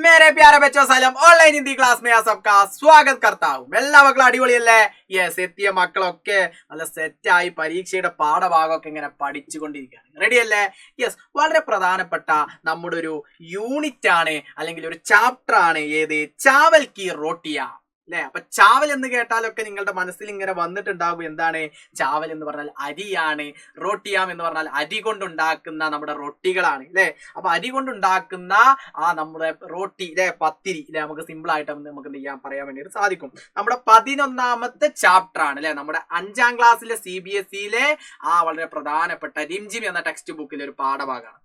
मेरे प्यारे बच्चों സലാം ഓൺലൈൻ ഹിന്ദി ക്ലാസ് में सबका स्वागत करता हूं. എല്ലാ മക്കളും അടിപൊളിയല്ലേ? യെസ്, എത്തിയ മക്കളൊക്കെ നല്ല സെറ്റായി പരീക്ഷയുടെ പാഠഭാഗമൊക്കെ ഇങ്ങനെ പഠിച്ചുകൊണ്ടിരിക്കുകയാണ്. റെഡി അല്ലേ? യെസ്, വളരെ പ്രധാനപ്പെട്ട നമ്മുടെ ഒരു യൂണിറ്റ് ആണ്, അല്ലെങ്കിൽ ഒരു ചാപ്റ്റർ ആണ്. ഏത്? ചാവൽ കി റോട്ടിയ അല്ലെ? അപ്പൊ ചാവൽ എന്ന് കേട്ടാലൊക്കെ നിങ്ങളുടെ മനസ്സിൽ ഇങ്ങനെ വന്നിട്ടുണ്ടാകും. എന്താണ് ചാവൽ എന്ന് പറഞ്ഞാൽ? അരിയാണ്. റോട്ടിയാം എന്ന് പറഞ്ഞാൽ അരി കൊണ്ടുണ്ടാക്കുന്ന നമ്മുടെ റൊട്ടികളാണ് അല്ലെ? അപ്പൊ അരി കൊണ്ടുണ്ടാക്കുന്ന നമ്മുടെ റോട്ടി അല്ലെ, പത്തിരി അല്ലെ, നമുക്ക് സിമ്പിൾ ആയിട്ട് നമുക്ക് എന്ത് ചെയ്യാൻ പറയാൻ വേണ്ടിയിട്ട് സാധിക്കും. നമ്മുടെ 11ാമത്തെ ചാപ്റ്റർ ആണ് അല്ലെ, നമ്മുടെ 5ാം ക്ലാസ്സിലെ CBSE വളരെ പ്രധാനപ്പെട്ട റിംജിം എന്ന ടെക്സ്റ്റ് ബുക്കിലെ ഒരു പാഠഭാഗമാണ്.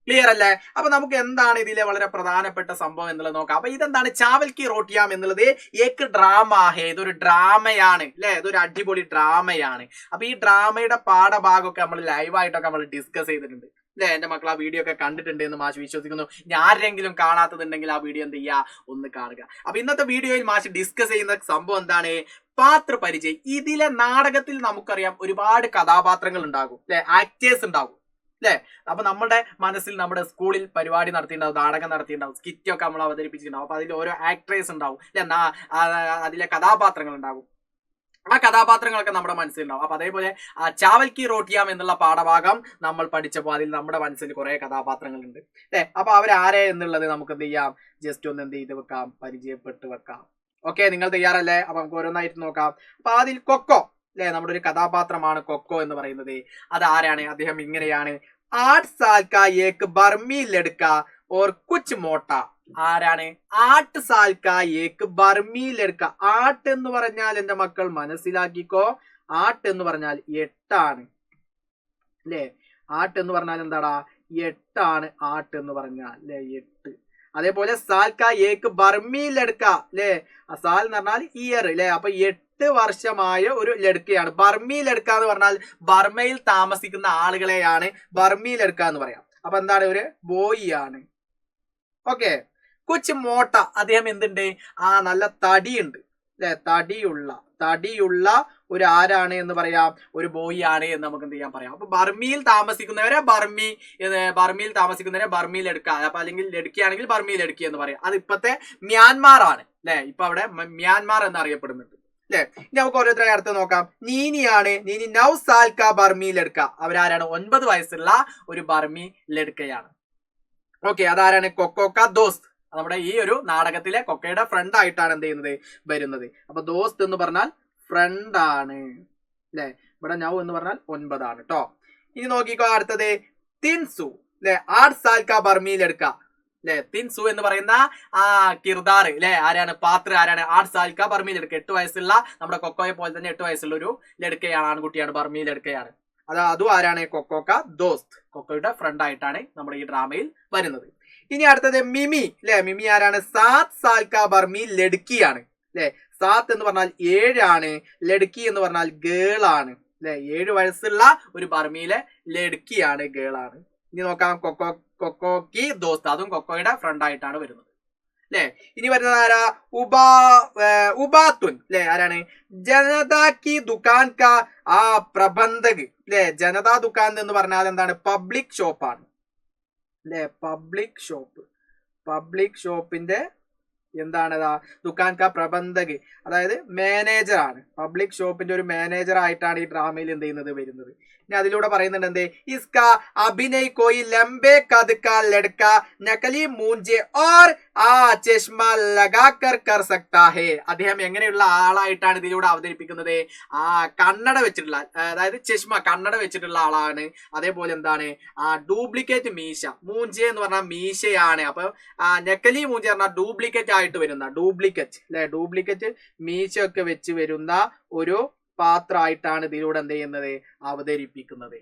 ക്ലിയർ അല്ലേ? അപ്പൊ നമുക്ക് എന്താണ് ഇതിലെ വളരെ പ്രധാനപ്പെട്ട സംഭവം എന്നുള്ളത് നോക്കാം. അപ്പൊ ഇതെന്താണ് ചാവൽ കി റോട്ടിയാം എന്നുള്ളത്? ഏക് ഡ്രാമ ഹേ, ഇതൊരു ഡ്രാമയാണ് അല്ലെ, ഇതൊരു അടിപൊളി ഡ്രാമയാണ്. അപ്പൊ ഈ ഡ്രാമയുടെ പാഠഭാഗമൊക്കെ നമ്മൾ ലൈവായിട്ടൊക്കെ നമ്മൾ ഡിസ്കസ് ചെയ്തിട്ടുണ്ട് അല്ലെ. എന്റെ മക്കൾ ആ വീഡിയോ ഒക്കെ കണ്ടിട്ടുണ്ട് എന്ന് മാഷ് വിശ്വസിക്കുന്നു. ആരെങ്കിലും കാണാത്തതുണ്ടെങ്കിൽ ആ വീഡിയോ എന്ത് ചെയ്യുക, ഒന്ന് കാണുക. അപ്പൊ ഇന്നത്തെ വീഡിയോയിൽ മാഷ് ഡിസ്കസ് ചെയ്യുന്ന സംഭവം എന്താണ്? പാത്ര പരിചയം. ഇതിലെ നാടകത്തിൽ നമുക്കറിയാം ഒരുപാട് കഥാപാത്രങ്ങൾ ഉണ്ടാകും അല്ലെ, ആക്ടേഴ്സ് ഉണ്ടാകും അല്ലെ. അപ്പൊ നമ്മുടെ മനസ്സിൽ നമ്മുടെ സ്കൂളിൽ പരിപാടി നടത്തിയിട്ടുണ്ടാവും, നാടകം നടത്തിയിട്ടുണ്ടാവും, സ്കിറ്റ് ഒക്കെ നമ്മൾ അവതരിപ്പിച്ചിട്ടുണ്ടാവും. അപ്പൊ അതിൽ ഓരോ ആക്ട്രേഴ്സ് ഉണ്ടാവും അല്ലെ, അതിലെ കഥാപാത്രങ്ങൾ ഉണ്ടാകും. ആ കഥാപാത്രങ്ങളൊക്കെ നമ്മുടെ മനസ്സിലുണ്ടാവും. അപ്പൊ അതേപോലെ ചാവൽ കി റോട്ടിയാം എന്നുള്ള പാഠഭാഗം നമ്മൾ പഠിച്ചപ്പോൾ അതിൽ നമ്മുടെ മനസ്സിൽ കുറെ കഥാപാത്രങ്ങളുണ്ട് അല്ലെ. അപ്പൊ അവരാരെ എന്നുള്ളത് നമുക്ക് എന്ത് ചെയ്യാം, ജസ്റ്റ് ഒന്ന് എന്ത് ചെയ്ത് വെക്കാം, പരിചയപ്പെട്ട് വെക്കാം. ഓക്കെ, നിങ്ങൾ തയ്യാറല്ലേ? അപ്പൊ നമുക്ക് ഓരോന്നായിട്ട് നോക്കാം. അപ്പൊ അതിൽ കൊക്കോ അല്ലെ, നമ്മുടെ ഒരു കഥാപാത്രമാണ് കൊക്കോ എന്ന് പറയുന്നത്. അത് ആരാണ്? അദ്ദേഹം ഇങ്ങനെയാണ്: 8 साल का एक बर्मी लड़का और कुछ मोटा. ആരാണ്? 8 साल का एक बर्मी लड़का. 8 എന്ന് പറഞ്ഞാൽ എന്റെ മക്കൾ മനസ്സിലാക്കിക്കോ, 8 എന്ന് പറഞ്ഞാൽ 8 ആണ് അല്ലെ. 8 എന്ന് പറഞ്ഞാൽ എന്താടാ? 8 ആണ് 8 എന്ന് പറഞ്ഞാൽ അല്ലെ, 8. അതേപോലെ സാൽ കാ ഏക് ബർമി ലഡ്ക അല്ലെ, സാൽ എന്ന് പറഞ്ഞാൽ ഇയർ അല്ലെ. അപ്പൊ 8 വർഷമായ ഒരു ലഡ്കയാണ്. ബർമി ലഡ്ക എന്ന് പറഞ്ഞാൽ ബർമയിൽ താമസിക്കുന്ന ആളുകളെയാണ് ബർമി ലഡ്ക എന്ന് പറയാം. അപ്പൊ എന്താണ്? ഒരു ബോയ് ആണ്. ഓക്കെ. കുച്ച് മോട്ട, അദ്ദേഹം എന്തുണ്ട്? നല്ല തടിയുണ്ട് അല്ലെ, തടിയുള്ള ഒരു ആരാണ് എന്ന് പറയാം? ഒരു ബോയ് ആണ് എന്ന് നമുക്ക് എന്ത് ചെയ്യാൻ പറയാം. അപ്പൊ ബർമിയിൽ താമസിക്കുന്നവരെ ബർമിയിൽ താമസിക്കുന്നവരെ ബർമിയിൽ എടുക്കുക. അപ്പൊ അല്ലെങ്കിൽ ലടുക്കിയാണെങ്കിൽ ബർമിയിൽ എടുക്കുക എന്ന് പറയാം. അത് ഇപ്പത്തെ മ്യാൻമാർ ആണ് അല്ലെ. ഇപ്പൊ അവിടെ മ്യാൻമാർ എന്ന് അറിയപ്പെടുന്നുണ്ട് അല്ലെ. ഇനി നമുക്ക് ഓരോരുത്തരായി അടുത്ത് നോക്കാം. നീനിയാണ്. നീനി 9 साल का ബർമി ലഡ്ക. അവരാരാണ്? 9 വയസ്സുള്ള ഒരു ബർമി ലഡ്കയാണ്. ഓക്കെ, അതാരാണ്? കൊക്കോ കാ ദോസ്ത്. നമ്മുടെ ഈ ഒരു നാടകത്തിലെ കൊക്കയുടെ ഫ്രണ്ട് ആയിട്ടാണ് എന്ത് ചെയ്യുന്നത്, വരുന്നത്. അപ്പൊ ദോസ്ത് എന്ന് പറഞ്ഞാൽ ഫ്രണ്ട് ആണ് അല്ലെ. ഇവിടെ നൗ എന്ന് പറഞ്ഞാൽ 9 ആണ് കേട്ടോ. ഇനി നോക്കിക്കോ അടുത്തത് തിൻസു അല്ലെ, 8 साल का ബർമി ലഡ്ക അല്ലെ. തിൻസു എന്ന് പറയുന്ന കിർദാർ അല്ലെ, ആരാണ്? പാത്ര ആരാണ്? 8 साल का ബർമി ലഡ്ക. 8 വയസ്സുള്ള നമ്മുടെ കൊക്കോയെ പോലെ തന്നെ 8 വയസ്സുള്ള ഒരു ലഡ്കയാണ്, ആൺകുട്ടിയാണ്, ബർമി ലഡ്കയാണ്. അതും ആരാണ്? കൊക്കോ കാ ദോസ്ത്, കൊക്കോയുടെ ഫ്രണ്ട് ആയിട്ടാണ് നമ്മുടെ ഈ ഡ്രാമയിൽ വരുന്നത്. ഇനി അടുത്തത് മിമി അല്ലെ. മിമി ആരാണ്? 7 साल का ബർമി ലഡ്കിയാണ് അല്ലെ. 7 എന്ന് പറഞ്ഞാൽ 7 ആണ്, ലഡ്കി എന്ന് പറഞ്ഞാൽ ഗേൾ ആണ് അല്ലെ. 7 വയസ്സുള്ള ഒരു ബർമിയിലെ ലഡ്കിയാണ്, ഗേൾ ആണ്. ഇനി നോക്കാം കൊക്കോ കി ദോസ്ത്, അതും കൊക്കോയുടെ ഫ്രണ്ട് ആയിട്ടാണ് വരുന്നത് അല്ലെ. ഇനി വരുന്നത് ആരാ? ഉബാത്തുൻ അല്ലെ. ആരാണ്? ജനതാ കി ദുകാൻ കാ പ്രബന്ധക് അല്ലെ. ജനതാ ദുകാൻ എന്ന് പറഞ്ഞാൽ എന്താണ്? പബ്ലിക് ഷോപ്പാണ് അല്ലെ. പബ്ലിക് ഷോപ്പിന്റെ എന്താണതാ? ദുകാൻ കാ പ്രബന്ധക്, അതായത് മാനേജർ ആണ്. പബ്ലിക് ഷോപ്പിന്റെ ഒരു മാനേജർ ആയിട്ടാണ് ഈ ഡ്രാമയിൽ എന്ത് ചെയ്യുന്നത്, വരുന്നത്. ഇനി അതിലൂടെ പറയുന്നുണ്ട് എന്ത്? ഇസ്കാ അഭിനയ് കോയി ലംബേ കദ് കാ ലഡ്ക നകലി മൂഞ്ചെ ഓർ ചഷ്മ ലഗാകർ കർ സക്താ ഹേ. അദ്ദേഹം എങ്ങനെയുള്ള ആളായിട്ടാണ് ഇതിലൂടെ അവതരിപ്പിക്കുന്നത്? കണ്ണട വെച്ചിട്ടുള്ള, അതായത് ചഷ്മ കണ്ണട വെച്ചിട്ടുള്ള ആളാണ്. അതേപോലെ എന്താണ്? ഡ്യൂപ്ലിക്കേറ്റ് മീശ. മൂഞ്ചെ എന്ന് പറഞ്ഞാൽ മീശയാണ്. അപ്പൊ നക്കലി മൂഞ്ച പറഞ്ഞാൽ ഡ്യൂപ്ലിക്കേറ്റ് ആയിട്ട് വരുന്ന, ഡ്യൂപ്ലിക്കേറ്റ് അല്ലെ, ഡ്യൂപ്ലിക്കേറ്റ് മീശയൊക്കെ വെച്ച് വരുന്ന ഒരു പാത്രമായിട്ടാണ് ഇതിലൂടെ എന്ത് ചെയ്യുന്നത്, അവതരിപ്പിക്കുന്നത്.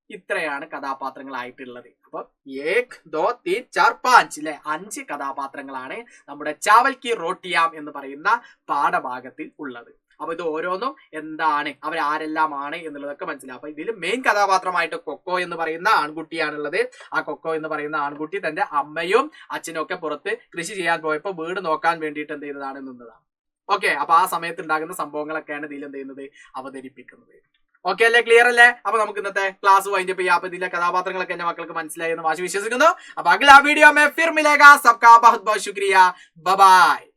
ഇത്രയാണ് കഥാപാത്രങ്ങളായിട്ടുള്ളത്. അപ്പൊ 1 2 3 4 5 അല്ലെ, 5 കഥാപാത്രങ്ങളാണ് നമ്മുടെ ചാവൽ കി റോട്ടിയാം എന്ന് പറയുന്ന പാഠഭാഗത്തിൽ ഉള്ളത്. അപ്പൊ ഇത് ഓരോന്നും എന്താണ്, അവരാരെല്ലാമാണ് എന്നുള്ളതൊക്കെ മനസ്സിലാവും. അപ്പൊ ഇതിൽ മെയിൻ കഥാപാത്രമായിട്ട് കൊക്കോ എന്ന് പറയുന്ന ആൺകുട്ടിയാണുള്ളത്. ആ കൊക്കോ എന്ന് പറയുന്ന ആൺകുട്ടി തന്റെ അമ്മയും അച്ഛനും ഒക്കെ പുറത്ത് കൃഷി ചെയ്യാൻ പോയപ്പോ വീട് നോക്കാൻ വേണ്ടിയിട്ട് എന്ത് ചെയ്തതാണ്, നിന്നതാണ്. ഓക്കെ, അപ്പൊ ആ സമയത്ത് ഉണ്ടാകുന്ന സംഭവങ്ങളൊക്കെയാണ് ഇതിൽ എന്ത് ചെയ്യുന്നത്, അവതരിപ്പിക്കുന്നത്. ഓക്കെ അല്ലേ, ക്ലിയർ അല്ലേ? അപ്പൊ നമുക്ക് ഇന്നത്തെ ക്ലാസ് വൈൻഡ് അപ്പ് ചെയ്യാം. അപ്പൊ ഇതിലെ കഥാപാത്രങ്ങളൊക്കെ എന്റെ മക്കൾക്ക് മനസ്സിലായി എന്ന് വാശി വിശ്വസിക്കുന്നു. അപ്പൊ അഗ്ലാ വീഡിയോ മേ ഫിർ മിലേഗാ. സബ്കാ ബഹുത് ബഹുത് ശുക്രിയ. Bye bye.